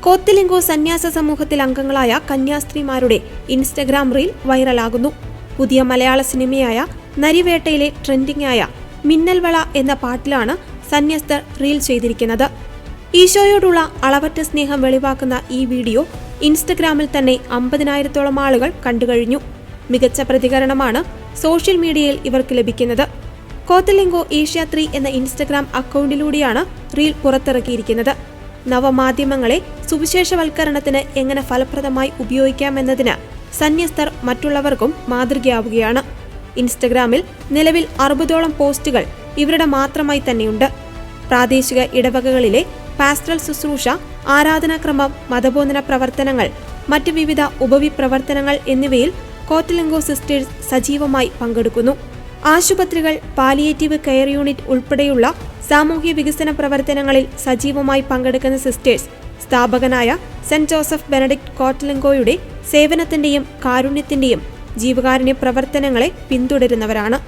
കോത്തിലിംഗോ സന്യാസ സമൂഹത്തിൽ അംഗങ്ങളായ കന്യാസ്ത്രീമാരുടെ ഇൻസ്റ്റഗ്രാം റീൽ വൈറലാകുന്നു. പുതിയ മലയാള സിനിമയായ നരിവേട്ടയിലെ ട്രെൻഡിംഗായ മിന്നൽവള എന്ന പാട്ടിലാണ് സന്യസ്തർ റീൽ ചെയ്തിരിക്കുന്നത്. ഈശോയോടുള്ള അളവറ്റ സ്നേഹം വെളിവാക്കുന്ന ഈ വീഡിയോ ഇൻസ്റ്റഗ്രാമിൽ തന്നെ 50,000-ഓളം ആളുകൾ കണ്ടുകഴിഞ്ഞു. മികച്ച പ്രതികരണമാണ് സോഷ്യൽ മീഡിയയിൽ ഇവർക്ക് ലഭിക്കുന്നത്. കോത്തിലിംഗോ ഏഷ്യ 3 എന്ന ഇൻസ്റ്റഗ്രാം അക്കൗണ്ടിലൂടെയാണ് റീൽ പുറത്തിറക്കിയിരിക്കുന്നത്. നവമാധ്യമങ്ങളെ സുവിശേഷവൽക്കരണത്തിന് എങ്ങനെ ഫലപ്രദമായി ഉപയോഗിക്കാമെന്നതിന് സന്യസ്തർ മറ്റുള്ളവർക്കും മാതൃകയാവുകയാണ്. ഇൻസ്റ്റഗ്രാമിൽ നിലവിൽ 60ഓളം പോസ്റ്റുകൾ ഇവരുടെ മാത്രമായി തന്നെയുണ്ട്. പ്രാദേശിക ഇടവകകളിലെ പാസ്റ്ററൽ ശുശ്രൂഷ, ആരാധനാക്രമം, മതബോധന പ്രവർത്തനങ്ങൾ, മറ്റ് വിവിധ ഉപവിപ്രവർത്തനങ്ങൾ എന്നിവയിൽ കോത്തിലിംഗോ സിസ്റ്റേഴ്സ് സജീവമായി പങ്കെടുക്കുന്നു. ആശുപത്രികൾ, പാലിയേറ്റീവ് കെയർ യൂണിറ്റ് ഉൾപ്പെടെയുള്ള സാമൂഹ്യ വികസന പ്രവർത്തനങ്ങളിൽ സജീവമായി പങ്കെടുക്കുന്ന സിസ്റ്റേഴ്സ് സ്ഥാപകനായ സെന്റ് ജോസഫ് ബെനഡിക്ട് കോത്തിലിംഗോയുടെ സേവനത്തിന്റെയും കാരുണ്യത്തിന്റെയും ജീവകാരുണ്യ പ്രവർത്തനങ്ങളെ പിന്തുടരുന്നവരാണ്.